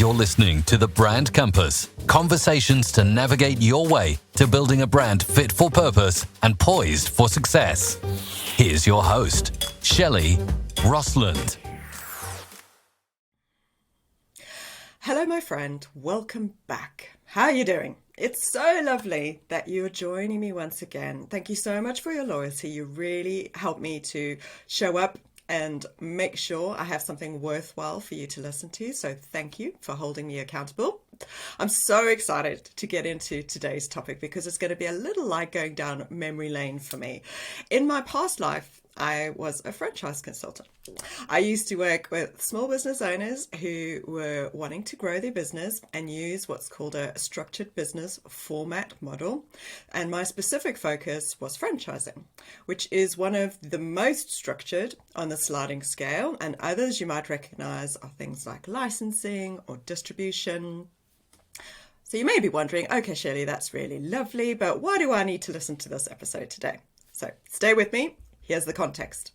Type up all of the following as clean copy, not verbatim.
You're listening to The Brand Compass, conversations to navigate your way to building a brand fit for purpose and poised for success. Here's your host, 𝗘𝗣𝗜𝗦. Hello, my friend. Welcome back. How are you doing? It's so lovely that you're joining me once again. Thank you so much for your loyalty. You really help me to show up and make sure I have something worthwhile for you to listen to. So thank you for holding me accountable. I'm so excited to get into today's topic because it's going to be a little like going down memory lane for me. In my past life, I was a franchise consultant. I used to work with small business owners who were wanting to grow their business and use what's called a structured business format model. And my specific focus was franchising, which is one of the most structured on the sliding scale. And others you might recognize are things like licensing or distribution. So you may be wondering, okay, Shirley, that's really lovely, but why do I need to listen to this episode today? So stay with me. Here's the context.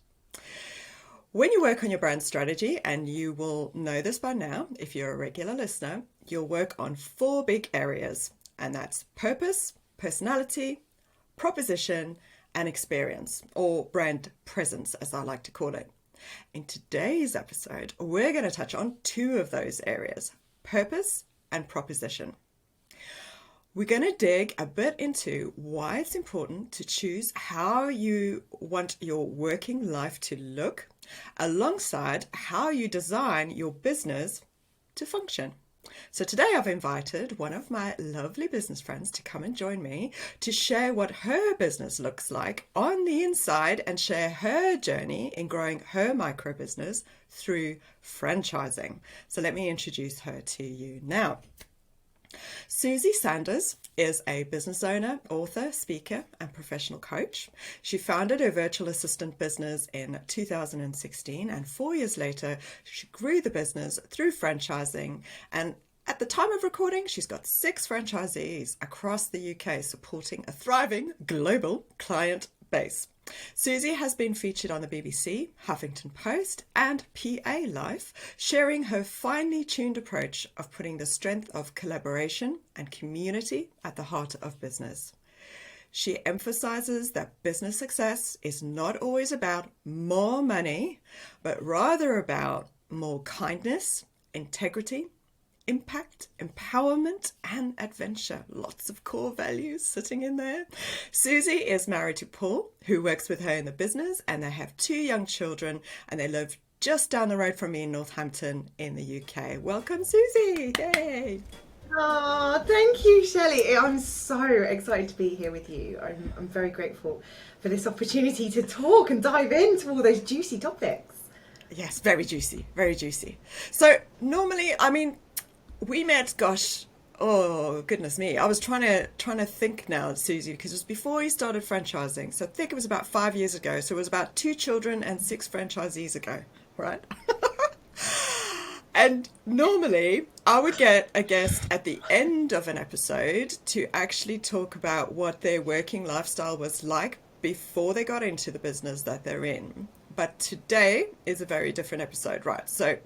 When you work on your brand strategy, and you will know this by now if you're a regular listener, you'll work on 4 big areas, and that's purpose, personality, proposition, and experience, or brand presence, as I like to call it. In today's episode, we're going to touch on 2 of those areas, purpose and proposition. We're going to dig a bit into why it's important to choose how you want your working life to look, alongside how you design your business to function. So today I've invited one of my lovely business friends to come and join me to share what her business looks like on the inside and share her journey in growing her micro business through franchising. So let me introduce her to you now. Suzy Sanders is a business owner, author, speaker, and professional coach. She founded her virtual assistant business in 2016, and 4 years later, she grew the business through franchising. And at the time of recording, she's got 6 franchisees across the UK, supporting a thriving global client base. Suzy has been featured on the BBC, Huffington Post, and PA Life, sharing her finely tuned approach of putting the strength of collaboration and community at the heart of business. She emphasizes that business success is not always about more money, but rather about more kindness, integrity, impact, empowerment, and adventure. Lots of core values sitting in there. Suzy is married to Paul, who works with her in the business, and they have 2 young children, and they live just down the road from me in Northampton in the UK. Welcome, Suzy. Yay. Oh, thank you, 𝗘𝗣𝗜𝗦. I'm so excited to be here with you. I'm very grateful for this opportunity to talk and dive into all those juicy topics. Yes, very juicy, very juicy. So normally, we met, oh goodness me, I was trying to think now, Suzy, because it was before you started franchising. So I think it was about 5 years ago. So it was about 2 children and 6 franchisees ago, right? And normally I would get a guest at the end of an episode to actually talk about what their working lifestyle was like before they got into the business that they're in. But today is a very different episode, right? So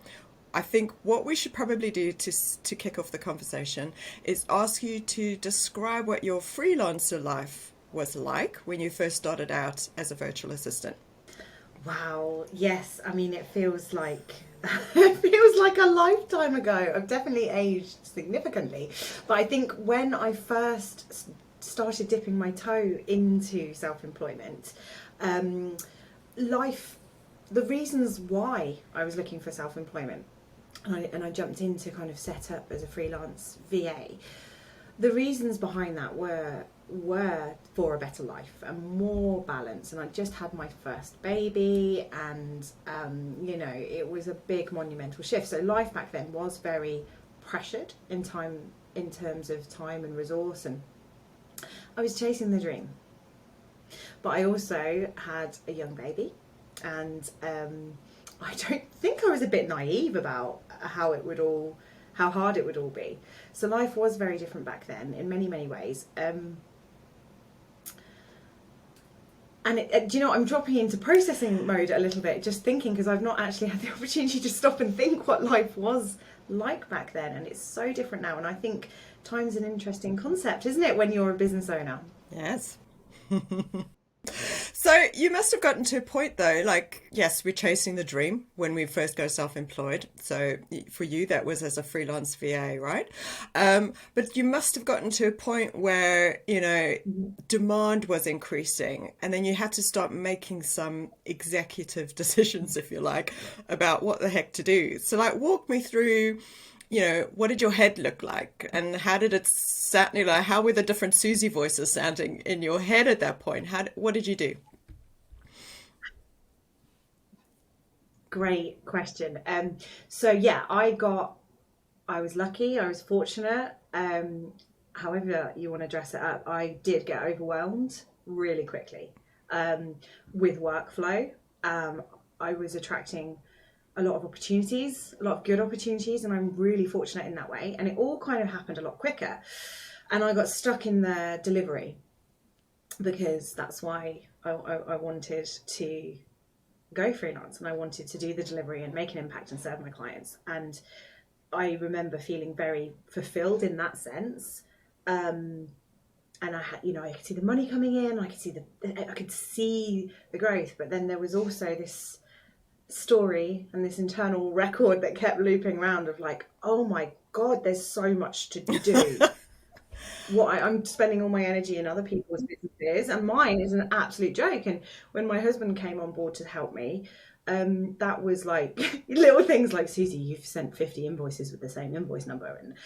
I think what we should probably do to kick off the conversation is ask you to describe what your freelancer life was like when you first started out as a virtual assistant. Wow, yes. It feels like a lifetime ago. I've definitely aged significantly. But I think when I first started dipping my toe into self-employment, the reasons why I was looking for self-employment, and I jumped in to kind of set up as a freelance VA. The reasons behind that were for a better life and more balance. And I just had my first baby, and it was a big monumental shift. So life back then was very pressured in terms of time and resource, and I was chasing the dream. But I also had a young baby, and I don't think I was a bit naive about how hard it would all be. So life was very different back then in many, many ways. And I'm dropping into processing mode a little bit, just thinking, because I've not actually had the opportunity to stop and think what life was like back then, and it's so different now. And I think time's an interesting concept, isn't it, when you're a business owner? Yes. So you must have gotten to a point though, like, yes, we're chasing the dream when we first go self-employed. So for you, that was as a freelance VA, right? But you must have gotten to a point where, you know, demand was increasing, and then you had to start making some executive decisions, if you like, about what the heck to do. So like, walk me through, you know, what did your head look like, and how did it sound? You know, how were the different Suzy voices sounding in your head at that point? What did you do? Great question. So yeah, I was lucky, I was fortunate. However you want to dress it up, I did get overwhelmed really quickly with workflow. I was attracting a lot of opportunities, a lot of good opportunities, and I'm really fortunate in that way. And it all kind of happened a lot quicker. And I got stuck in the delivery, because that's why I wanted to go freelance, and I wanted to do the delivery and make an impact and serve my clients. And I remember feeling very fulfilled in that sense. And I had, you know, I could see the money coming in, I could see the growth, but then there was also this story and this internal record that kept looping around of like, oh my God, there's so much to do. I'm spending all my energy in other people's businesses, and mine is an absolute joke. And when my husband came on board to help me, that was like little things like, Suzy, you've sent 50 invoices with the same invoice number, and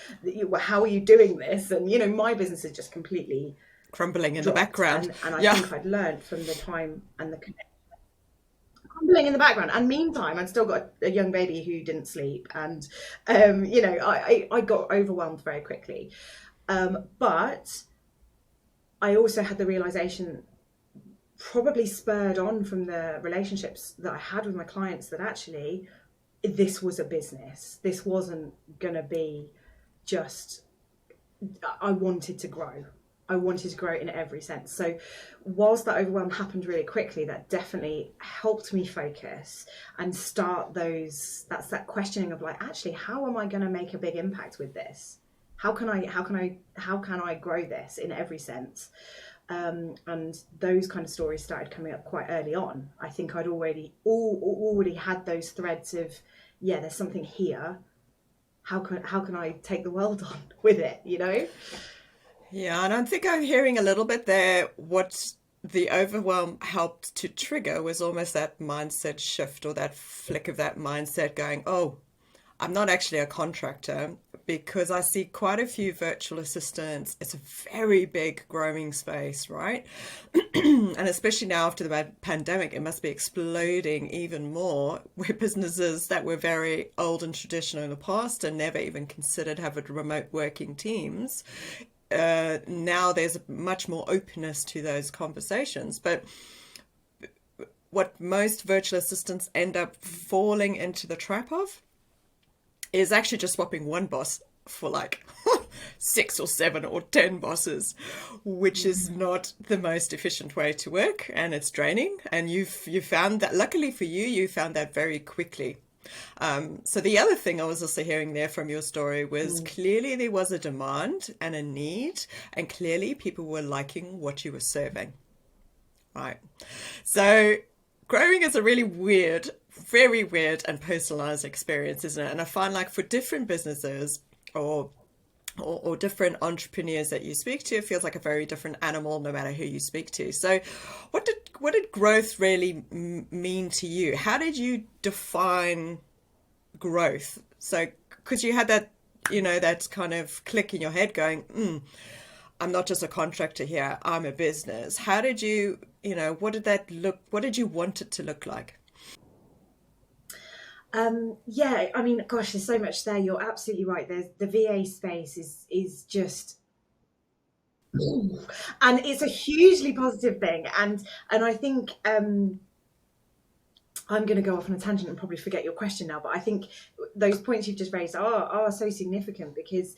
how are you doing this? And you know, my business is just completely Crumbling in the dropped. background. And I Yeah. think I'd learned from the time and the connection crumbling in the background. And meantime, I'd still got a young baby who didn't sleep, and you know, I got overwhelmed very quickly. But I also had the realization, probably spurred on from the relationships that I had with my clients, that actually this was a business. This wasn't going to be just, I wanted to grow. I wanted to grow in every sense. So whilst that overwhelm happened really quickly, that definitely helped me focus and start that questioning of like, actually, how am I going to make a big impact with this? How can I grow this in every sense? And those kind of stories started coming up quite early on. I think I'd already had those threads of, yeah, there's something here. How can I take the world on with it, you know? Yeah, and I think I'm hearing a little bit there. What the overwhelm helped to trigger was almost that mindset shift, or that flick of that mindset going, oh, I'm not actually a contractor, because I see quite a few virtual assistants. It's a very big growing space, right? And especially now after the pandemic, it must be exploding even more, where businesses that were very old and traditional in the past and never even considered having remote working teams. Now there's much more openness to those conversations. But what most virtual assistants end up falling into the trap of is actually just swapping one boss for like 6 or 7 or 10 bosses, which is not the most efficient way to work, and it's draining. And you found that, luckily for you, you found that very quickly. So the other thing I was also hearing there from your story was clearly there was a demand and a need, and clearly people were liking what you were serving. Right. So growing is a really weird, very weird and personalized experience, isn't it? And I find like for different businesses or different entrepreneurs that you speak to, it feels like a very different animal no matter who you speak to. So what did growth really mean to you? How did you define growth? So because you had that, you know, that kind of click in your head going, I'm not just a contractor here, I'm a business. How did you, you know, what did you want it to look like? Yeah, I mean, gosh, there's so much there. You're absolutely right. There's the VA space is just, and it's a hugely positive thing. And I think I'm going to go off on a tangent and probably forget your question now. But I think those points you've just raised are so significant, because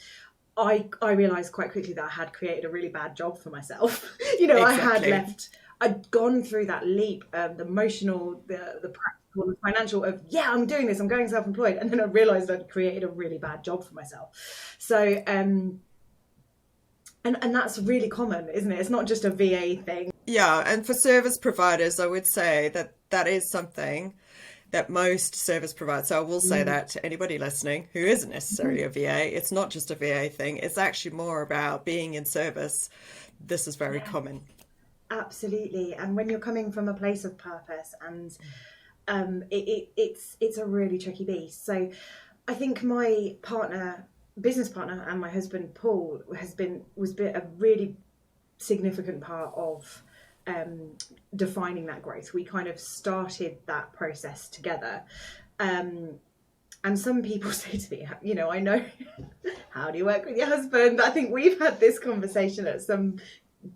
I realised quite quickly that I had created a really bad job for myself. You know, Exactly. I had left I'd gone through that leap, the emotional, the practical, the financial of, yeah, I'm doing this, I'm going self-employed. And then I realized I'd created a really bad job for myself. So, and that's really common, isn't it? It's not just a VA thing. Yeah, and for service providers, I would say that that is something that most service providers, so I will say that to anybody listening who isn't necessarily a VA, it's not just a VA thing, it's actually more about being in service. This is very common. Absolutely. And when you're coming from a place of purpose, and it's a really tricky beast. So I think my business partner, and my husband Paul was a really significant part of defining that growth. We kind of started that process together. And some people say to me, you know, I know, how do you work with your husband? I think we've had this conversation at some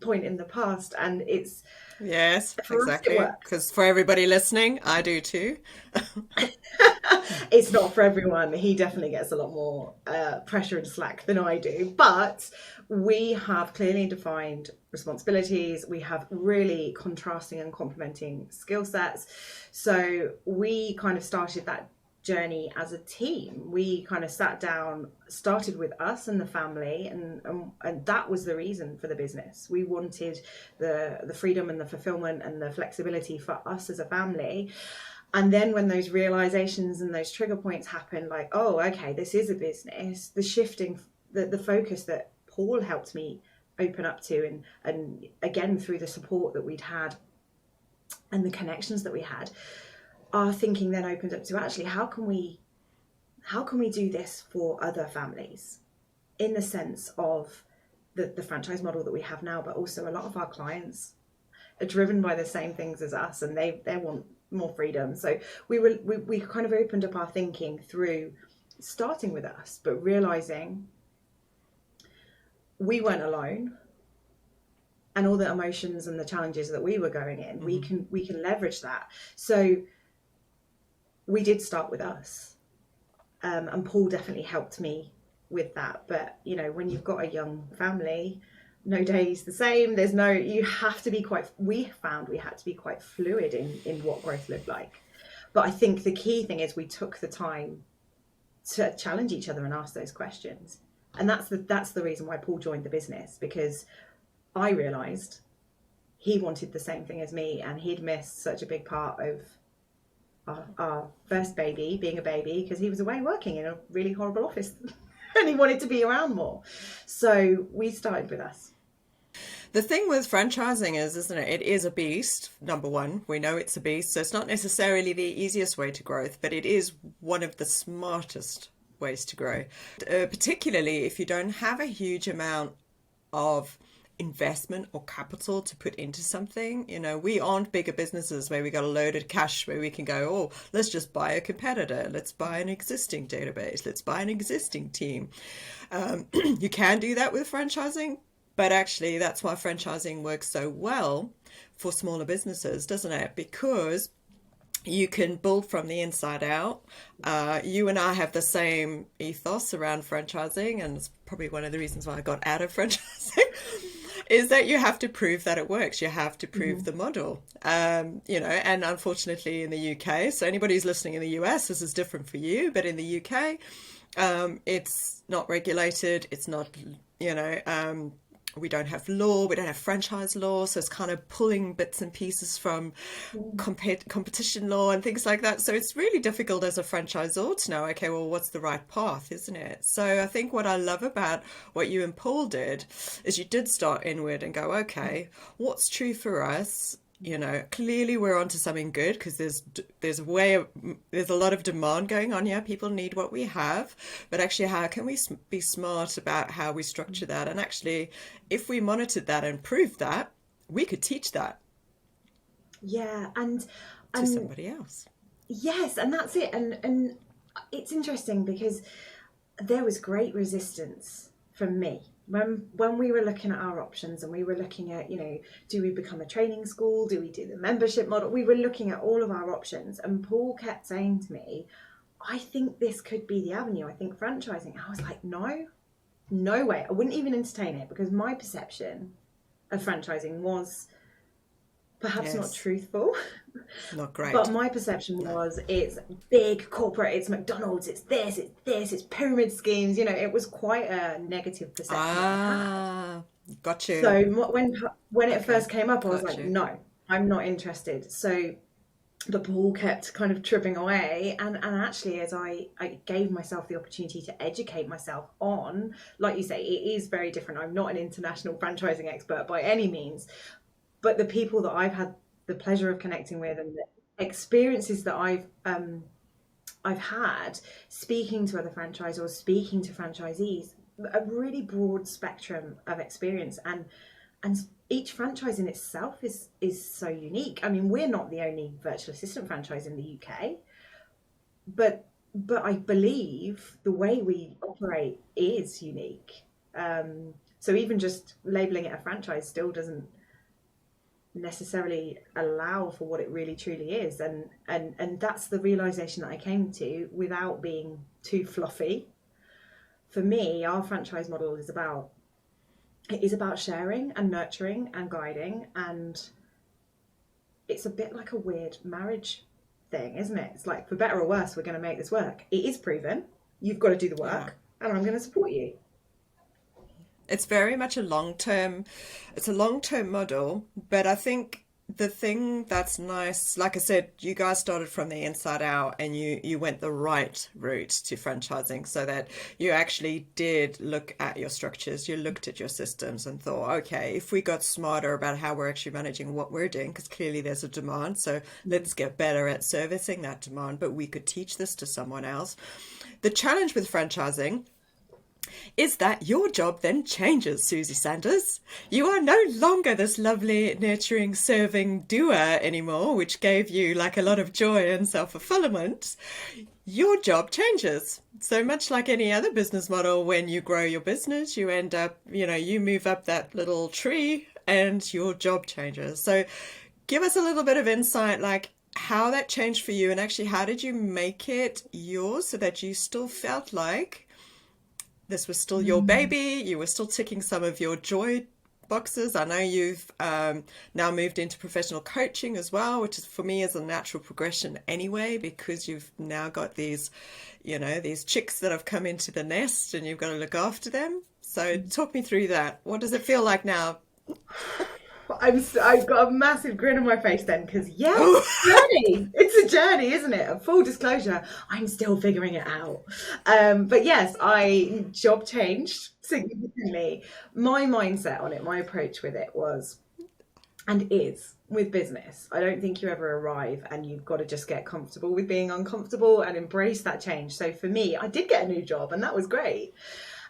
point in the past, and it's, yes, exactly, because for everybody listening, I do too. It's not for everyone. He definitely gets a lot more pressure and slack than I do, but we have clearly defined responsibilities. We have really contrasting and complementing skill sets. So we kind of started that journey as a team. We kind of sat down, started with us and the family, and that was the reason for the business. We wanted the freedom and the fulfillment and the flexibility for us as a family. And then when those realizations and those trigger points happen, like, oh, okay, this is a business, the shifting, the focus that Paul helped me open up to, and again through the support that we'd had and the connections that we had, our thinking then opened up to, actually, how can we do this for other families, in the sense of the franchise model that we have now, but also a lot of our clients are driven by the same things as us, and they want more freedom. So we kind of opened up our thinking through starting with us, but realizing we weren't alone, and all the emotions and the challenges that we were going in, we can leverage that. So we did start with us, and Paul definitely helped me with that. But you know, when you've got a young family, no day is the same. We found we had to be quite fluid in what growth looked like. But I think the key thing is we took the time to challenge each other and ask those questions. And that's the reason why Paul joined the business, because I realized he wanted the same thing as me, and he'd missed such a big part of our first baby being a baby, because he was away working in a really horrible office and he wanted to be around more. So we started with us. The thing with franchising is, isn't it? It is a beast. Number one, we know it's a beast. So it's not necessarily the easiest way to growth, but it is one of the smartest ways to grow. Particularly if you don't have a huge amount of investment or capital to put into something. You know, we aren't bigger businesses where we got a load of cash where we can go, oh, let's just buy a competitor. Let's buy an existing database. Let's buy an existing team. You can do that with franchising. But actually, that's why franchising works so well for smaller businesses, doesn't it? Because you can build from the inside out. You and I have the same ethos around franchising, and it's probably one of the reasons why I got out of franchising, is that you have to prove that it works. You have to prove the model, you know, and unfortunately in the UK, so anybody who's listening in the US, this is different for you, but in the UK, it's not regulated. It's not, you know, we don't have law, we don't have franchise law, so it's kind of pulling bits and pieces from competition law and things like that. So it's really difficult as a franchisor to know, okay, well, what's the right path, isn't it? So I think what I love about what you and Paul did is you did start inward and go, okay, what's true for us? You know, clearly we're onto something good, because there's a lot of demand going on here. People need what we have, but actually, how can we be smart about how we structure that? And actually, if we monitored that and proved that, we could teach that. Yeah, and to somebody else. Yes, and that's it. And it's interesting because there was great resistance from me. When we were looking at our options, and we were looking at, you know, do we become a training school? Do we do the membership model? We were looking at all of our options, and Paul kept saying to me, I think this could be the avenue. I think franchising. I was like, no way. I wouldn't even entertain it, because my perception of franchising was perhaps not Yes. truthful. Not great. But my perception was it's big corporate, it's McDonald's, it's pyramid schemes. You know, it was quite a negative perception that I had. Got you. So when it Okay, first came up, I was got like, you. no, I'm not interested. So the ball kept kind of tripping away, and actually as I gave myself the opportunity to educate myself on, like you say, it is very different. I'm not an international franchising expert by any means, but the people that I've had the pleasure of connecting with and the experiences that I've had speaking to other franchisors, speaking to franchisees, a really broad spectrum of experience, and each franchise in itself is so unique. I mean, we're not the only virtual assistant franchise in the UK, but I believe the way we operate is unique. So even just labeling it a franchise still doesn't necessarily allow for what it really truly is, and that's the realization that I came to without being too fluffy. For me, our franchise model is about sharing and nurturing and guiding, and it's a bit like a weird marriage thing, isn't it? It's like, for better or worse, we're going to make this work. It is proven. You've got to do the Yeah. work, and I'm going to support you. It's very much it's a long-term model, but I think the thing that's nice, like I said, you guys started from the inside out and you went the right route to franchising, so that you actually did look at your structures, you looked at your systems and thought, okay, if we got smarter about how we're actually managing what we're doing, because clearly there's a demand, so let's get better at servicing that demand, but we could teach this to someone else. The challenge with franchising is that your job then changes, Suzy Sanders. You are no longer this lovely, nurturing, serving doer anymore, which gave you like a lot of joy and self-fulfillment. Your job changes. So much like any other business model, when you grow your business, you end up, you move up that little tree and your job changes. So give us a little bit of insight, like how that changed for you, and actually how did you make it yours so that you still felt like this was still your baby, you were still ticking some of your joy boxes. I know you've now moved into professional coaching as well, which is, for me, is a natural progression anyway, because you've now got these, these chicks that have come into the nest and you've got to look after them. So talk me through that. What does it feel like now? I've got a massive grin on my face then, because it's a journey. It's a journey, isn't it? A full disclosure, I'm still figuring it out. But yes, job changed significantly. My mindset on it, my approach with it was, and is, with business, I don't think you ever arrive and you've got to just get comfortable with being uncomfortable and embrace that change. So for me, I did get a new job and that was great.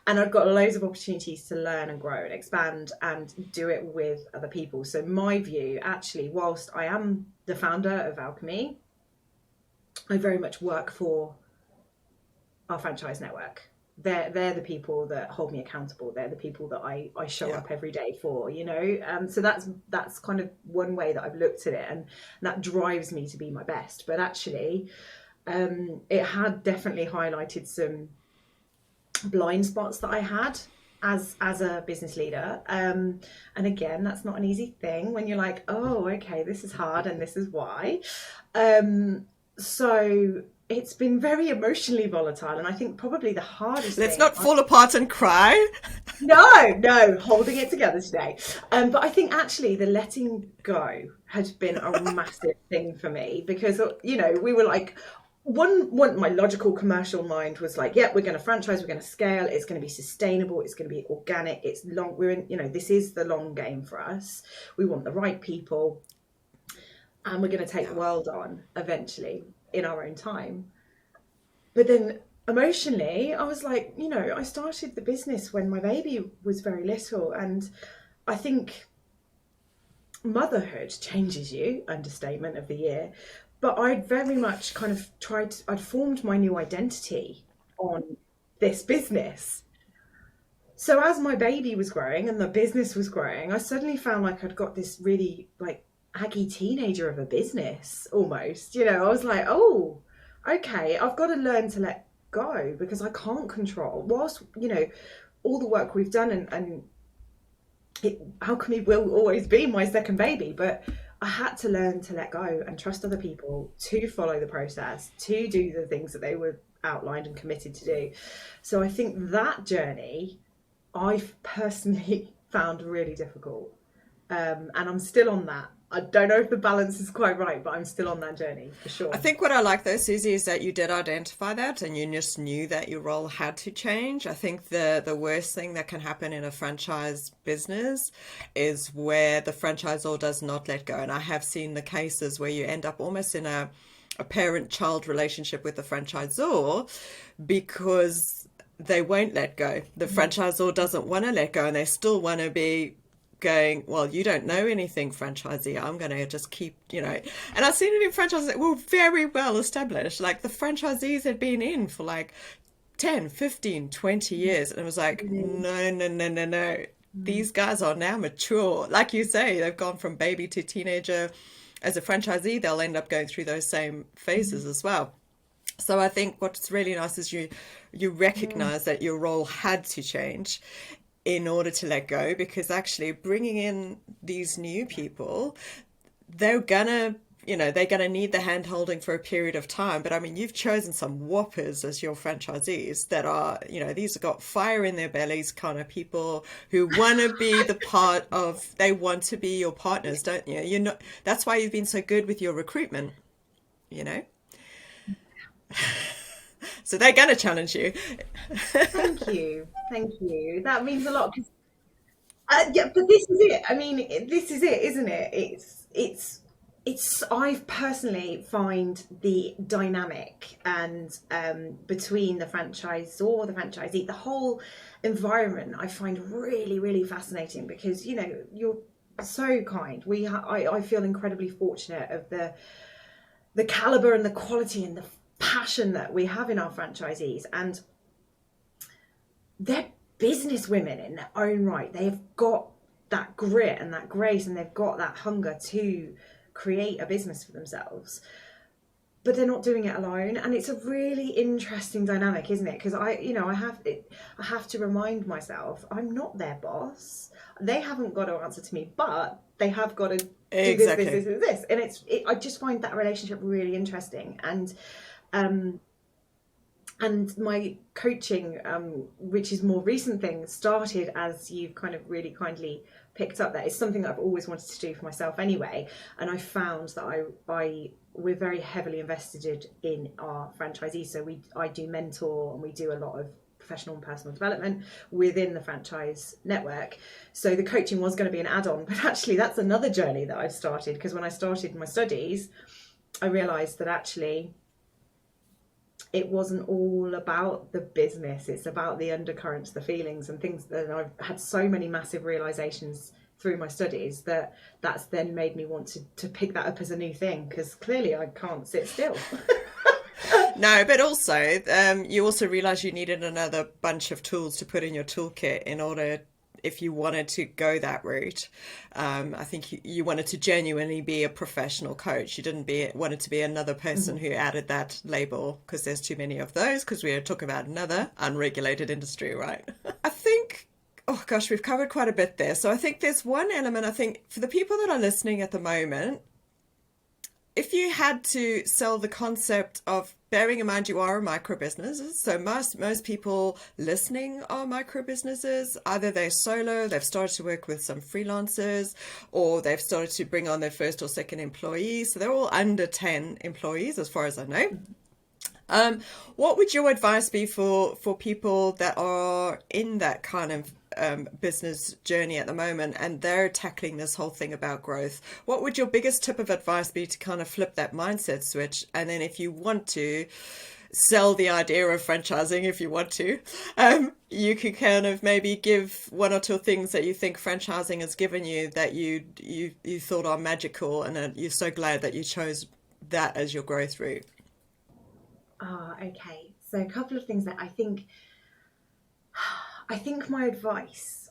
And I've got loads of opportunities to learn and grow and expand and do it with other people. So my view, actually, whilst I am the founder of 𝗘𝗣𝗜𝗦, I very much work for our franchise network. They're the people that hold me accountable. They're the people that I show up every day for, So that's kind of one way that I've looked at it, and that drives me to be my best. But actually, it had definitely highlighted some blind spots that I had as a business leader, and again, that's not an easy thing when you're like, oh, okay, this is hard and this is why. So it's been very emotionally volatile, and I think probably the hardest Let's thing, not fall apart and cry. no, holding it together today. But I think actually the letting go has been a massive thing for me, because we were like, one my logical commercial mind was like, yeah, we're going to franchise, we're going to scale, it's going to be sustainable, it's going to be organic, it's long, we're in, this is the long game for us, we want the right people, and we're going to take the world on eventually in our own time. But then emotionally, I was like, I started the business when my baby was very little, and I think motherhood changes you, understatement of the year. But I'd very much kind of I'd formed my new identity on this business. So as my baby was growing and the business was growing, I suddenly found like I'd got this really like Aggie teenager of a business almost. I was like, oh, okay, I've got to learn to let go, because I can't control. Whilst, all the work we've done and 𝗘𝗣𝗜𝗦 will always be my second baby, but I had to learn to let go and trust other people to follow the process, to do the things that they were outlined and committed to do. So I think that journey I've personally found really difficult. And I'm still on that. I don't know if the balance is quite right, but I'm still on that journey for sure. I think what I like though, Suzy, is that you did identify that and you just knew that your role had to change. I think the worst thing that can happen in a franchise business is where the franchisor does not let go. And I have seen the cases where you end up almost in a parent-child relationship with the franchisor because they won't let go. The franchisor doesn't want to let go and they still want to be going, well, you don't know anything, franchisee. I'm going to just keep, And I've seen it in franchises that were very well established. Like the franchisees had been in for like 10, 15, 20 years. And it was like, no. These guys are now mature. Like you say, they've gone from baby to teenager. As a franchisee, they'll end up going through those same phases as well. So I think what's really nice is you recognize that your role had to change in order to let go, because actually bringing in these new people, they're gonna need the hand holding for a period of time. But I mean, you've chosen some whoppers as your franchisees that are, these have got fire in their bellies kind of people who want to be they want to be your partners, don't you? That's why you've been so good with your recruitment, So they're going to challenge you. Thank you. That means a lot. Yeah, but this is it. I mean, this is it, isn't it? I personally find the dynamic and between the franchisor, the franchisee, the whole environment, I find really, really fascinating because, you're so kind. I feel incredibly fortunate of the caliber and the quality and the passion that we have in our franchisees, and they're business women in their own right. They've got that grit and that grace, and they've got that hunger to create a business for themselves, but they're not doing it alone. And it's a really interesting dynamic, isn't it? Because I have to remind myself I'm not their boss. They haven't got to answer to me, but they have got to do Exactly. this. And I just find that relationship really interesting. And my coaching, which is more recent thing, started as you've kind of really kindly picked up. That it's something that I've always wanted to do for myself anyway. And I found that we're very heavily invested in our franchisees. So I do mentor, and we do a lot of professional and personal development within the franchise network. So the coaching was going to be an add-on, but actually that's another journey that I've started, because when I started my studies, I realized that actually it wasn't all about the business. It's about the undercurrents, the feelings and things. That I've had so many massive realizations through my studies that's then made me want to pick that up as a new thing, because clearly I can't sit still. No, but also you also realize you needed another bunch of tools to put in your toolkit in order, if you wanted to go that route. I think you wanted to genuinely be a professional coach. You didn't wanted to be another person who added that label, because there's too many of those, because we are talking about another unregulated industry, right? I think, oh gosh, we've covered quite a bit there. So I think there's one element, I think, for the people that are listening at the moment, if you had to sell the concept of, bearing in mind you are a micro business, so most people listening are micro businesses. Either they're solo, they've started to work with some freelancers, or they've started to bring on their first or second employees. So they're all under 10 employees as far as I know. What would your advice be for people that are in that kind of business journey at the moment, and they're tackling this whole thing about growth? What would your biggest tip of advice be to kind of flip that mindset switch? And then if you want to sell the idea of franchising, if you want to, you could kind of maybe give one or two things that you think franchising has given you that you thought are magical, and you're so glad that you chose that as your growth route. Okay. So a couple of things that I think my advice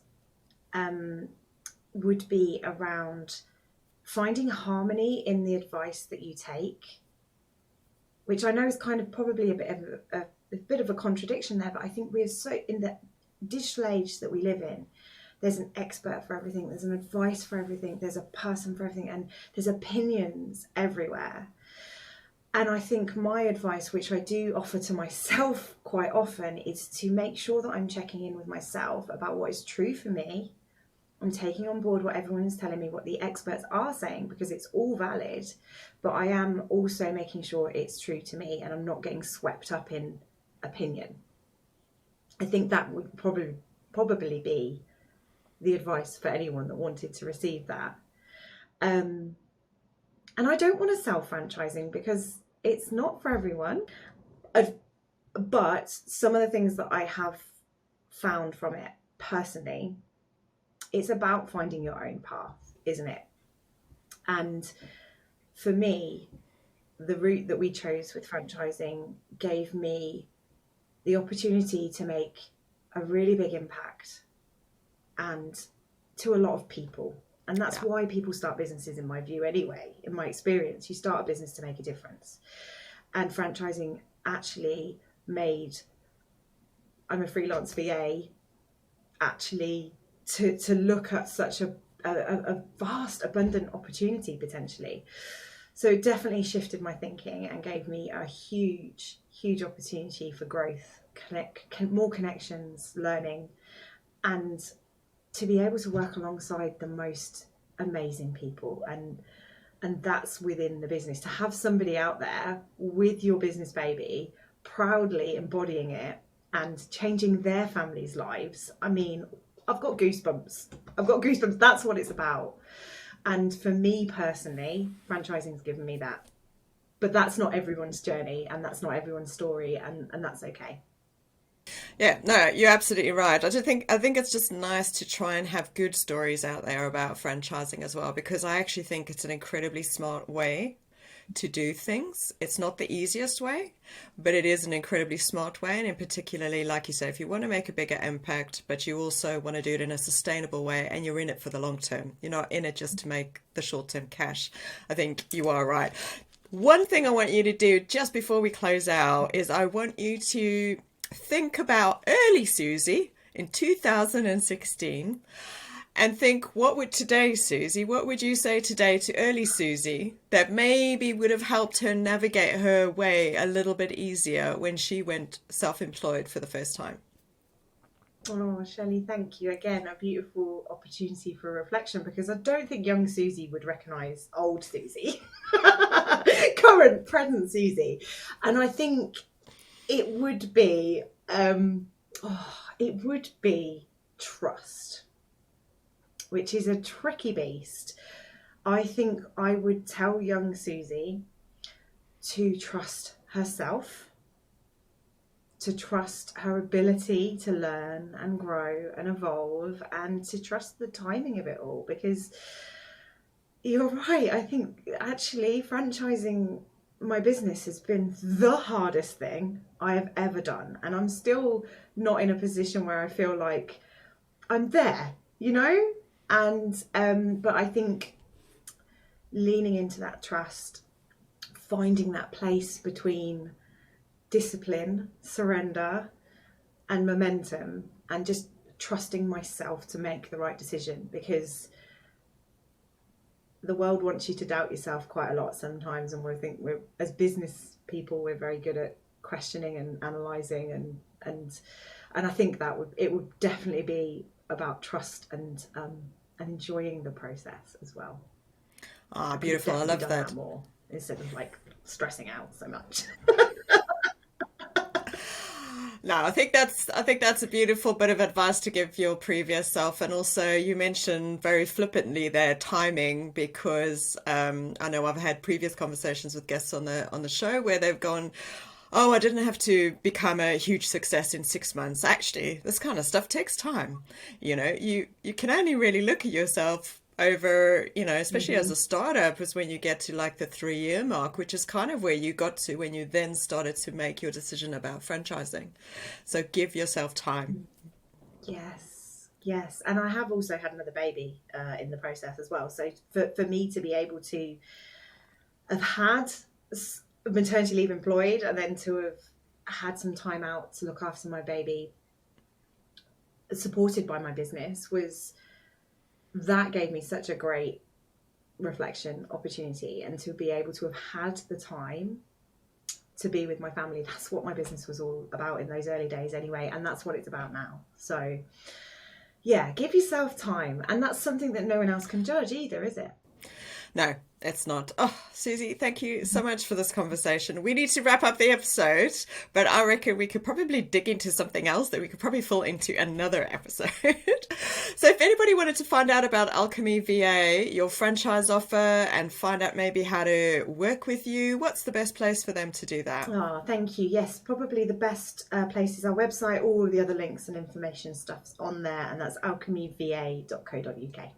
would be around finding harmony in the advice that you take, which I know is kind of probably a bit of a contradiction there, but I think we're so, in the digital age that we live in, there's an expert for everything, there's an advice for everything, there's a person for everything, and there's opinions everywhere. And I think my advice, which I do offer to myself quite often, is to make sure that I'm checking in with myself about what is true for me. I'm taking on board what everyone is telling me, what the experts are saying, because it's all valid, but I am also making sure it's true to me and I'm not getting swept up in opinion. I think that would probably be the advice for anyone that wanted to receive that. And I don't want to sell franchising because it's not for everyone. But some of the things that I have found from it personally, it's about finding your own path, isn't it? And for me, the route that we chose with franchising gave me the opportunity to make a really big impact and to a lot of people. And that's why people start businesses, in my view anyway. In my experience, you start a business to make a difference. And franchising actually made, I'm a freelance VA, actually to look at such a vast, abundant opportunity potentially. So it definitely shifted my thinking and gave me a huge opportunity for growth, more connections, learning, and to be able to work alongside the most amazing people. And that's within the business, to have somebody out there with your business baby, proudly embodying it and changing their families' lives. I mean, I've got goosebumps. That's what it's about. And for me personally, franchising's given me that. But that's not everyone's journey, and that's not everyone's story, and that's okay. Yeah, no, you're absolutely right. I think it's just nice to try and have good stories out there about franchising as well, because I actually think it's an incredibly smart way to do things. It's not the easiest way, but it is an incredibly smart way. And in particularly, like you say, if you want to make a bigger impact, but you also want to do it in a sustainable way and you're in it for the long term, you're not in it just to make the short-term cash, I think you are right. One thing I want you to do just before we close out is I want you to think about early Suzy in 2016 and think, what would you say today to early Suzy that maybe would have helped her navigate her way a little bit easier when she went self-employed for the first time? Oh, Shelley, thank you. Again, a beautiful opportunity for reflection, because I don't think young Suzy would recognise old Suzy, present Suzy. And I think it would be trust, which is a tricky beast. I think I would tell young Suzy to trust herself, to trust her ability to learn and grow and evolve, and to trust the timing of it all. Because you're right, I think actually franchising my business has been the hardest thing I have ever done, and I'm still not in a position where I feel like I'm there, and but I think leaning into that trust, finding that place between discipline, surrender and momentum, and just trusting myself to make the right decision, because the world wants you to doubt yourself quite a lot sometimes, and we're as business people, we're very good at questioning and analysing, and I think it would definitely be about trust and enjoying the process as well. Ah, beautiful. I love that. More instead of like stressing out so much. No, I think that's a beautiful bit of advice to give your previous self. And also, you mentioned very flippantly there timing, because I know I've had previous conversations with guests on the show where they've gone, oh, I didn't have to become a huge success in 6 months. Actually, this kind of stuff takes time. You can only really look at yourself over, especially as a startup, is when you get to like the 3-year mark, which is kind of where you got to when you then started to make your decision about franchising. So give yourself time. Yes. And I have also had another baby in the process as well. So for me to be able to have had maternity leave employed and then to have had some time out to look after my baby, supported by my business, was that gave me such a great reflection opportunity, and to be able to have had the time to be with my family. That's what my business was all about in those early days anyway, and that's what it's about now. So yeah, give yourself time, and that's something that no one else can judge either, is it? No, it's not. Oh, Suzy, thank you so much for this conversation. We need to wrap up the episode, but I reckon we could probably dig into something else that we could probably fall into another episode. So if anybody wanted to find out about 𝗘𝗣𝗜𝗦 VA, your franchise offer, and find out maybe how to work with you, what's the best place for them to do that? Oh, thank you. Yes, probably the best place is our website. All of the other links and information stuff's on there, and that's 𝗘𝗣𝗜𝗦𝗢𝗗𝗘𝗟𝗟.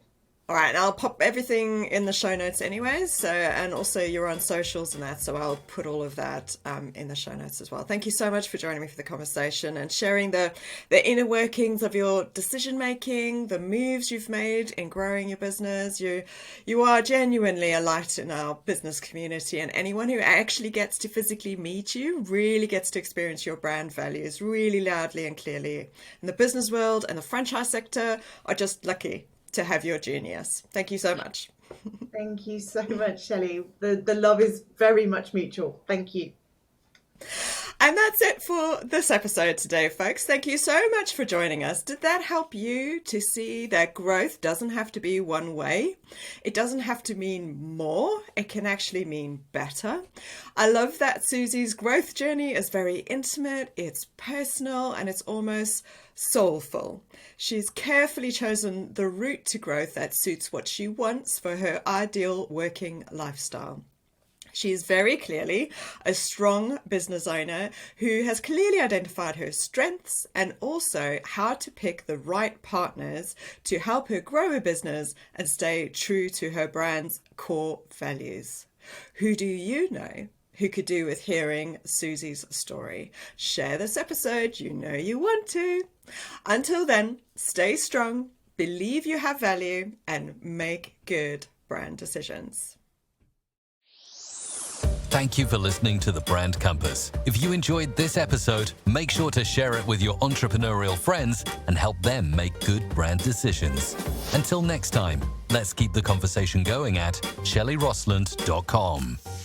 All right, and I'll pop everything in the show notes anyways. So, and also you're on socials and that, so I'll put all of that in the show notes as well. Thank you so much for joining me for the conversation and sharing the inner workings of your decision making, the moves you've made in growing your business. You are genuinely a light in our business community, and anyone who actually gets to physically meet you really gets to experience your brand values really loudly and clearly. And the business world and the franchise sector are just lucky to have your genius. Thank you so much. Thank you so much, Shelley. The love is very much mutual. Thank you. And that's it for this episode today, folks. Thank you so much for joining us. Did that help you to see that growth doesn't have to be one way? It doesn't have to mean more. It can actually mean better. I love that Suzy's growth journey is very intimate, it's personal, and it's almost soulful. She's carefully chosen the route to growth that suits what she wants for her ideal working lifestyle. She is very clearly a strong business owner who has clearly identified her strengths and also how to pick the right partners to help her grow her business and stay true to her brand's core values. Who do you know who could do with hearing Suzy's story? Share this episode, you know you want to. Until then, stay strong, believe you have value, and make good brand decisions. Thank you for listening to The Brand Compass. If you enjoyed this episode, make sure to share it with your entrepreneurial friends and help them make good brand decisions. Until next time, let's keep the conversation going at 𝗘𝗣𝗜𝗦𝗢𝗘𝗘𝗟𝗟.